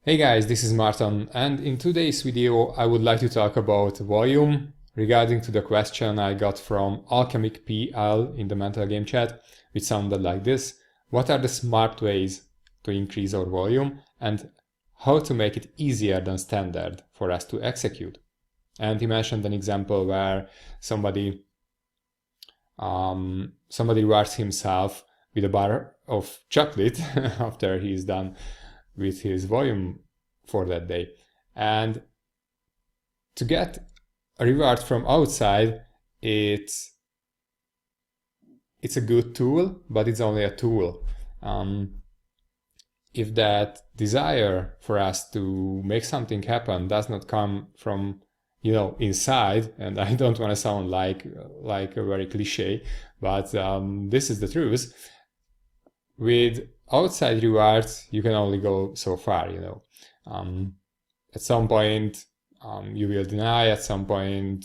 Hey guys, this is Martin, and in today's video I would like to talk about volume regarding to the question I got from Alchemic PL in the mental game chat, which sounded like this: what are the smart ways to increase our volume and how to make it easier than standard for us to execute? And he mentioned an example where somebody rewards himself with a bar of chocolate after he's done with his volume for that day. And to get a reward from outside, it's a good tool, but it's only a tool. If that desire for us to make something happen does not come from inside, and I don't want to sound like a very cliche, but this is the truth. With outside rewards, you can only go so far, At some point, you will deny, at some point,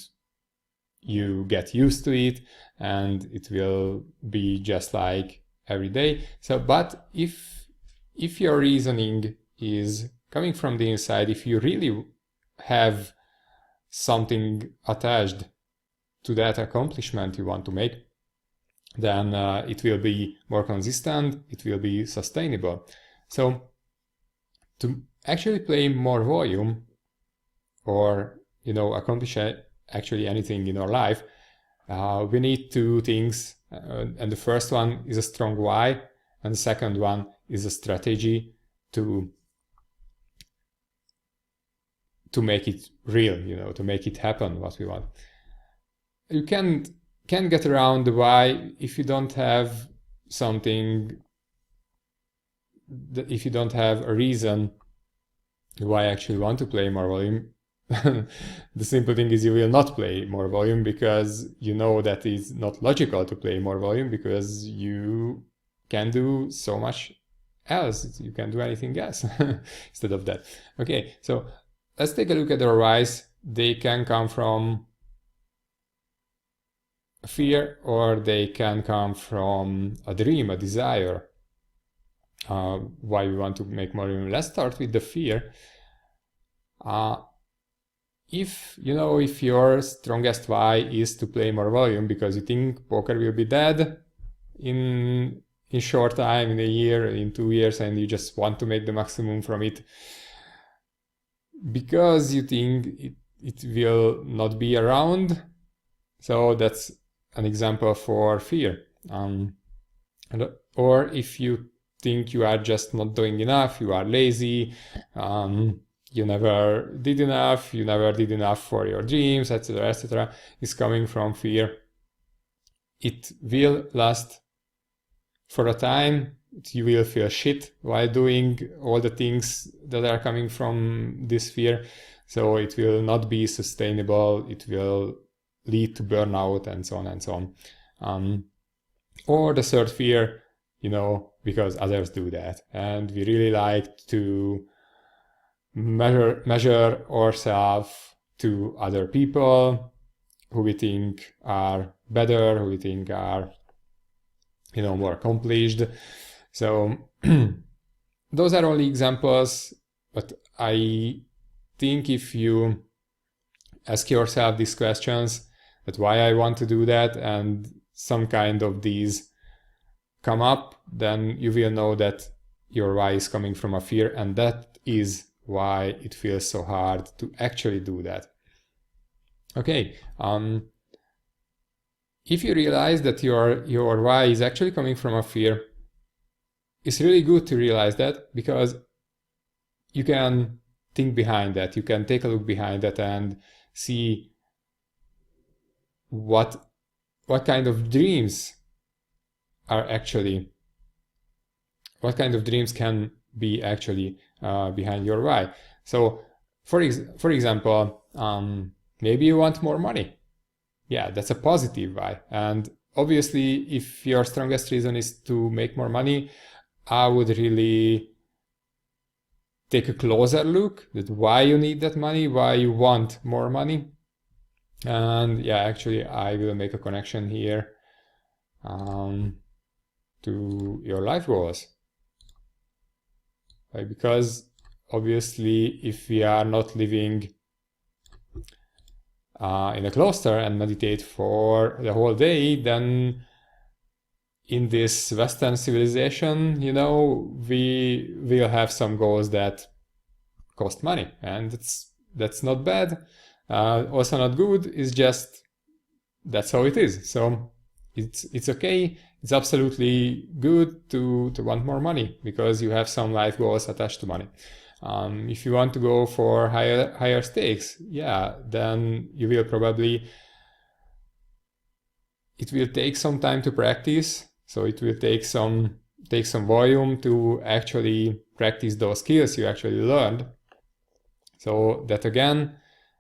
you get used to it, and it will be just like every day. So, but if your reasoning is coming from the inside, if you really have something attached to that accomplishment you want to make, then it will be more consistent, it will be sustainable. So to actually play more volume or accomplish actually anything in our life, we need two things, and the first one is a strong why, and the second one is a strategy to make it real, to make it happen what we want. You can't get around the why if you don't have something, if you don't have a reason why I actually want to play more volume. The simple thing is you will not play more volume because you know that it's not logical to play more volume because you can do so much else. You can do anything else instead of that. Okay, so let's take a look at our whys. They can come from fear, or they can come from a dream, a desire, why we want to make more volume. Let's start with the fear. If your strongest why is to play more volume because you think poker will be dead in short time, in a year, in 2 years, and you just want to make the maximum from it because you think it will not be around, so that's an example for fear. Or if you think you are just not doing enough, you are lazy, you never did enough for your dreams, etc., etc., is coming from fear. It will last for a time. You will feel shit while doing all the things that are coming from this fear, so it will not be sustainable. It will lead to burnout and so on and so on. Or the third fear, because others do that, and we really like to measure ourselves to other people who we think are better, who we think are more accomplished. So those are only examples, but I think if you ask yourself these questions, that why I want to do that, and some kind of these come up, then you will know that your why is coming from a fear, and that is why it feels so hard to actually do that. Okay, if you realize that your why is actually coming from a fear, it's really good to realize that, because you can think behind that, you can take a look behind that and see what kind of dreams are actually, what kind of dreams can be actually behind your why. So for example, maybe you want more money. Yeah, that's a positive why. And obviously, if your strongest reason is to make more money, I would really take a closer look at why you need that money, why you want more money. And yeah, actually I will make a connection here to your life goals. Right? Because obviously, if we are not living in a cloister and meditate for the whole day, then in this Western civilization, we will have some goals that cost money, and that's not bad. Also not good. It's just that's how it is. So it's okay. It's absolutely good to want more money because you have some life goals attached to money. If you want to go for higher stakes, yeah, then you will probably, it will take some time to practice. So it will take some volume to actually practice those skills you actually learned. So that again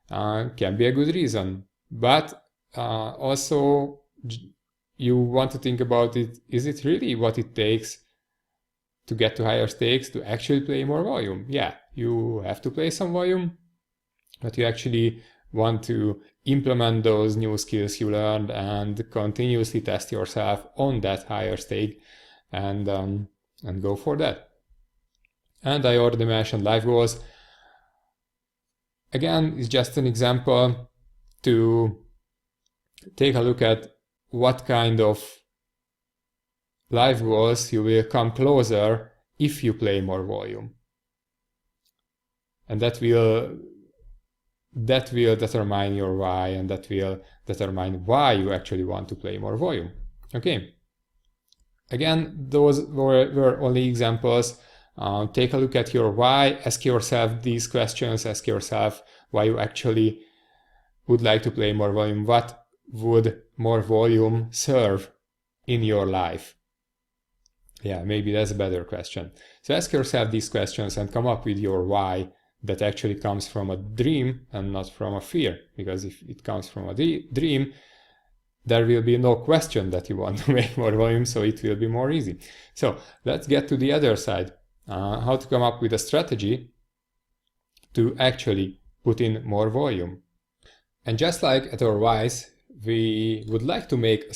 can be a good reason. But also you want to think about it. Is it really what it takes to get to higher stakes, to actually play more volume? Yeah, you have to play some volume, but you actually want to implement those new skills you learned and continuously test yourself on that higher stake and go for that. And I already mentioned life goals. Again, it's just an example to take a look at what kind of life goals you will come closer if you play more volume. And that will determine your why, and that will determine why you actually want to play more volume. Okay. Again, those were only examples. Take a look at your why, ask yourself these questions, ask yourself why you actually would like to play more volume. What would more volume serve in your life? Yeah, maybe that's a better question. So ask yourself these questions and come up with your why that actually comes from a dream and not from a fear. Because if it comes from a dream, there will be no question that you want to make more volume, so it will be more easy. So let's get to the other side. How to come up with a strategy to actually put in more volume. And just like at our whys, we would like to make a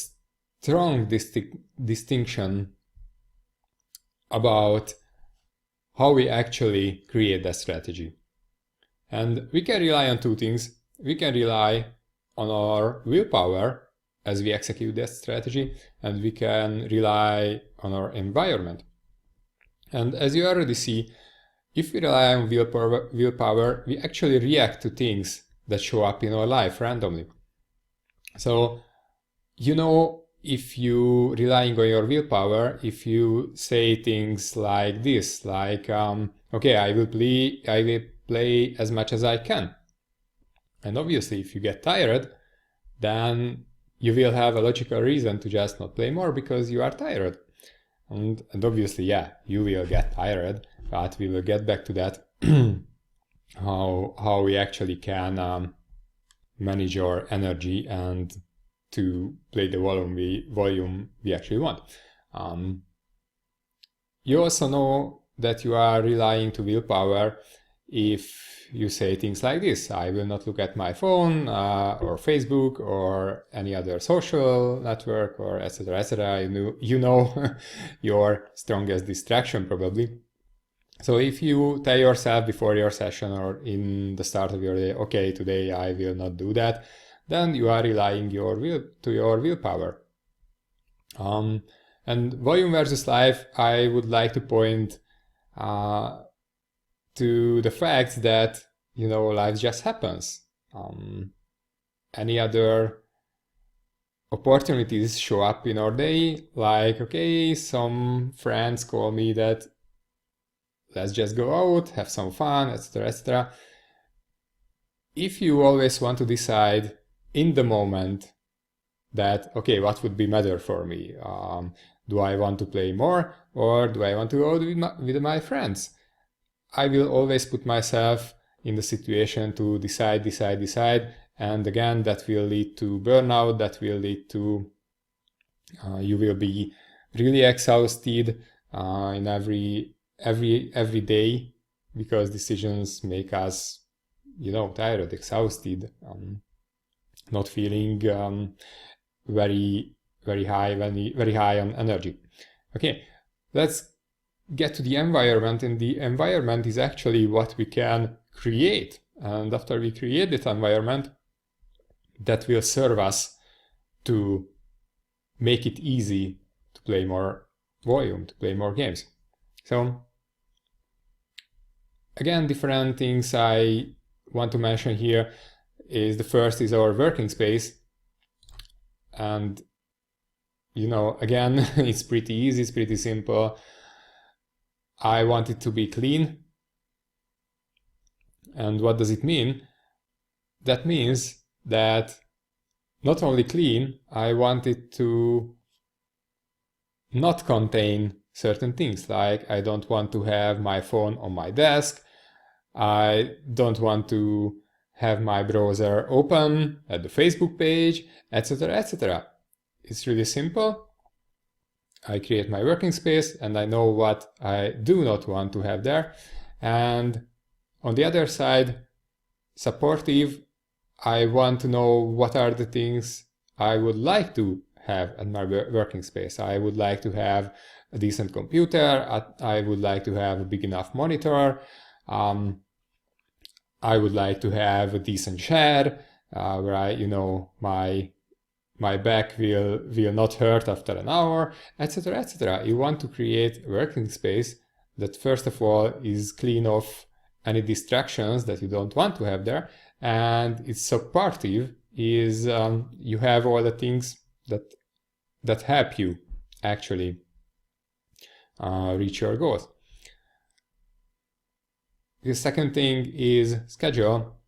strong distinction about how we actually create that strategy. And we can rely on two things. We can rely on our willpower as we execute that strategy, and we can rely on our environment. And as you already see, if we rely on willpower, we actually react to things that show up in our life randomly. So, if you relying on your willpower, if you say things like this, like, okay, I will play as much as I can. And obviously, if you get tired, then you will have a logical reason to just not play more because you are tired. And obviously, yeah, you will get tired, but we will get back to that, how we actually can manage your energy and to play the volume we actually want. You also know that you are relying to willpower if you say things like this: I will not look at my phone or Facebook or any other social network, or etc. etc. You know your strongest distraction probably. So if you tell yourself before your session or in the start of your day, okay, today I will not do that, then you are relying your willpower. And volume versus life, I would like to point to the fact that, life just happens. Any other opportunities show up in our day, like, okay, some friends call me that let's just go out, have some fun, etc., etc. If you always want to decide in the moment that, okay, what would be better for me? Do I want to play more, or do I want to go with my friends? I will always put myself in the situation to decide, and again, that will lead to burnout, that will lead to you will be really exhausted in every day, because decisions make us, tired, exhausted, not feeling very high on energy. Okay, let's get to the environment, and the environment is actually what we can create. And after we create that environment, that will serve us to make it easy to play more volume, to play more games. So again, different things I want to mention here is the first is our working space. And again, it's pretty easy, it's pretty simple. I want it to be clean. And what does it mean? That means that not only clean, I want it to not contain certain things, like I don't want to have my phone on my desk, I don't want to have my browser open at the Facebook page, etc., etc. It's really simple. I create my working space and I know what I do not want to have there. And on the other side, supportive, I want to know what are the things I would like to have at my working space. I would like to have a decent computer. I would like to have a big enough monitor. I would like to have a decent chair where my back will not hurt after an hour, etc., etc. You want to create a working space that first of all is clean of any distractions that you don't want to have there, and it's supportive. Is you have all the things that help you actually reach your goals. The second thing is schedule.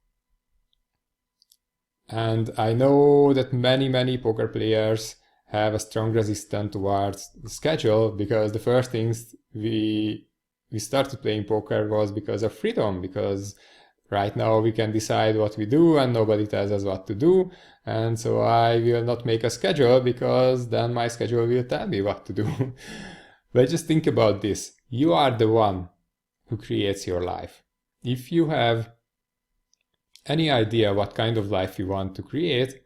And I know that many poker players have a strong resistance towards the schedule, because the first things we started playing poker was because of freedom, because right now we can decide what we do and nobody tells us what to do. And so I will not make a schedule, because then my schedule will tell me what to do. But just think about this. You are the one who creates your life. If you have any idea what kind of life you want to create,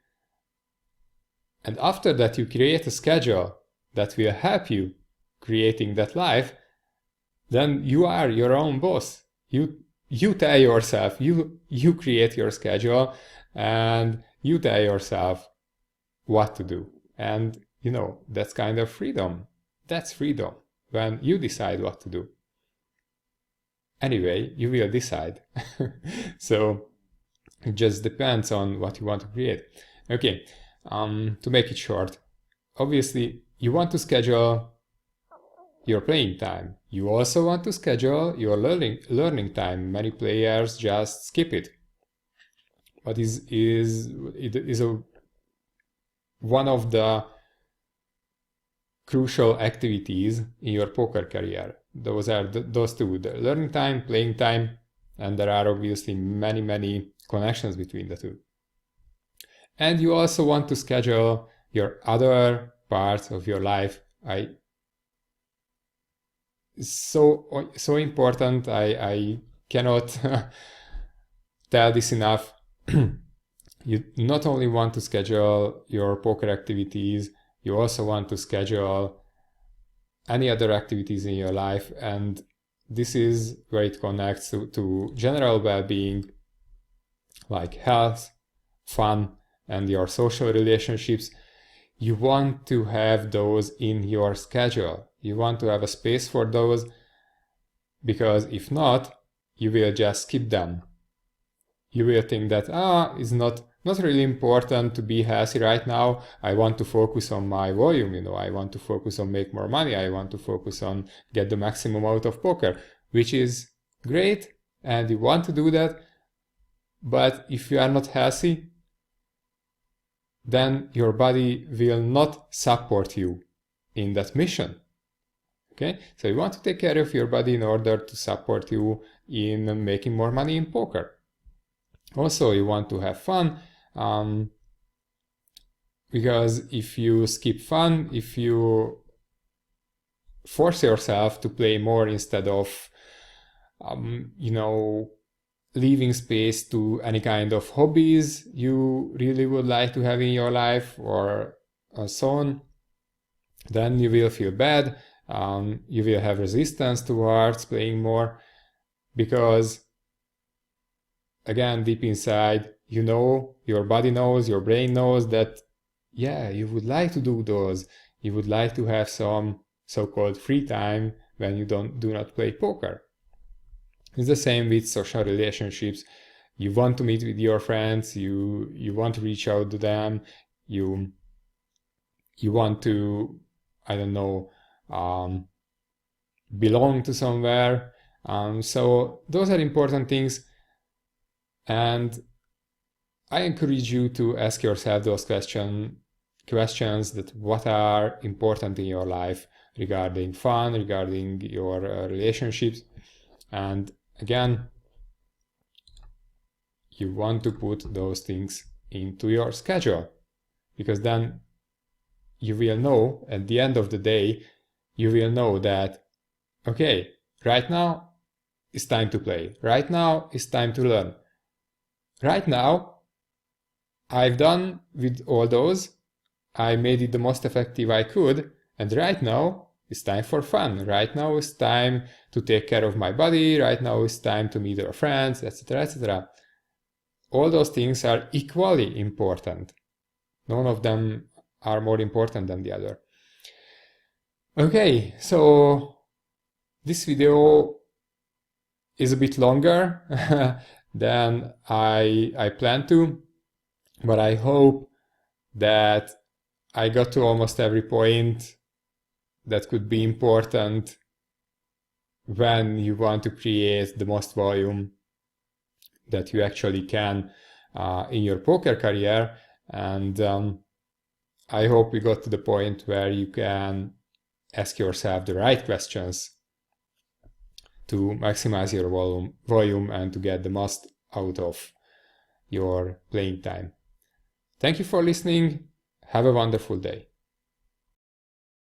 and after that you create a schedule that will help you creating that life, then you are your own boss. You tell yourself, you create your schedule and you tell yourself what to do. And that's kind of freedom. That's freedom, when you decide what to do. Anyway, you will decide. So it just depends on what you want to create. Okay, to make it short, obviously you want to schedule your playing time. You also want to schedule your learning time. Many players just skip it. But it is one of the crucial activities in your poker career. Those are those two: the learning time, playing time, and there are obviously many connections between the two. And you also want to schedule your other parts of your life. So important. I cannot tell this enough. You not only want to schedule your poker activities, you also want to schedule any other activities in your life. And this is where it connects to general well-being, like health, fun, and your social relationships. You want to have those in your schedule. You want to have a space for those, because if not, you will just skip them. You will think that, it's not really important to be healthy right now. I want to focus on my volume, I want to focus on make more money. I want to focus on get the maximum out of poker, which is great, and you want to do that. But if you are not healthy, then your body will not support you in that mission. Okay, so you want to take care of your body in order to support you in making more money in poker. Also, you want to have fun, because if you skip fun, if you force yourself to play more instead of, leaving space to any kind of hobbies you really would like to have in your life, or so on, then you will feel bad. you will have resistance towards playing more, because again, deep inside, you know, your body knows, your brain knows that, yeah, you would like to do those. You would like to have some so-called free time when you do not play poker. It's the same with social relationships. You want to meet with your friends, you want to reach out to them, you want to, I don't know, belong to somewhere. So those are important things, and I encourage you to ask yourself those questions that what are important in your life regarding fun, regarding your relationships. And again, you want to put those things into your schedule, because then you will know at the end of the day, you will know that, okay, right now it's time to play. Right now it's time to learn. Right now I've done with all those. I made it the most effective I could. And right now it's time for fun. Right now it's time to take care of my body. Right now it's time to meet our friends, etc., etc. All those things are equally important. None of them are more important than the other. Okay, so this video is a bit longer than I planned to, but I hope that I got to almost every point that could be important when you want to create the most volume that you actually can in your poker career. And I hope we got to the point where you can ask yourself the right questions to maximize your volume and to get the most out of your playing time. Thank you for listening. Have a wonderful day.